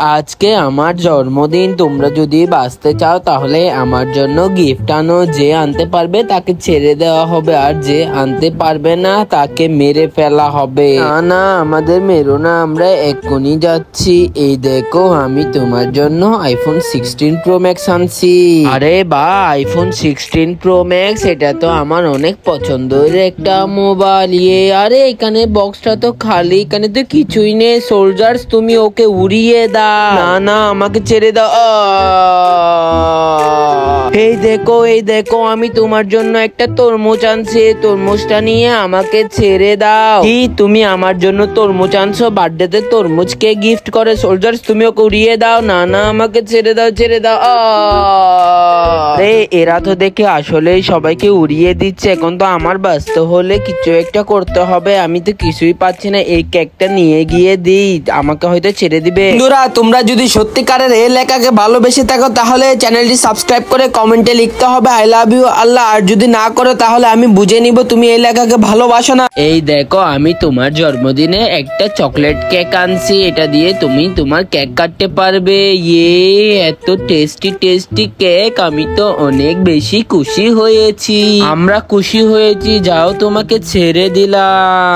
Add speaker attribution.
Speaker 1: আজকে আমার জন্মদিন, তোমরা যদি বাঁচতে চাও তাহলে আমার জন্য গিফট আনো। যে আনতে পারবে তাকে ছেড়ে দেওয়া হবে, আর যে আনতে পারবে না তাকে মেরে ফেলা হবে। না না, আমাদের মেরো না, আমরা এক্ষুনি যাচ্ছি। এই দেখো, আমি তোমার জন্য আইফোন 16 প্রো ম্যাক্স আনছি। আরে বা, আইফোন 16 প্রো ম্যাক্স, এটা তো আমার অনেক পছন্দের একটা মোবাইল। আরে এখানে বক্সটা তো খালি, এখানে তো কিছুই নেই। সোলজার্স, তুমি ওকে উড়িয়ে দাও। না না, আমাকে ছেড়ে দাও। এই দেখো, আমি তোমার জন্য একটা তরমুজ আনছি। তরমুজটা নিয়ে আমাকে ছেড়ে দাও। কি, তুমি আমার জন্য তরমুজ আনছো? বার্থডেতে তরমুজ কে গিফট করে? সোলজার্স, তুমি ওকে উড়িয়ে দাও। না না, আমাকে ছেড়ে দাও। আরে এরা তো দেখে আসলেই সবাইকে উড়িয়ে দিচ্ছে। এখন তো আমার ব্যস্ত হলে কিছু একটা করতে হবে। আমি তো কিছুই পাচ্ছি না। এই কেকটা নিয়ে গিয়ে দিই, আমাকে হয়তো ছেড়ে দিবে। বন্ধুরা, তোমরা যদি সত্যিকারের এই লেখাকে ভালোবেসে থাকো তাহলে চ্যানেলটি সাবস্ক্রাইব করে কমেন্টে লিখতে হবে আই লাভ ইউ আল্লাহ। আর যদি না করো তাহলে আমি বুঝে নিব তুমি এই লেখাকে ভালোবাসো না। এই দেখো, আমি তোমার জন্মদিনে একটা চকলেট কেক আনছি। এটা দিয়ে তুমি তোমার কেক কাটতে পারবে। এত টেস্টি কেক, আমি তো অনেক বেশি খুশি হয়েছি। আমরা খুশি হয়েছি, যাও তোমাকে ছেড়ে দিলাম।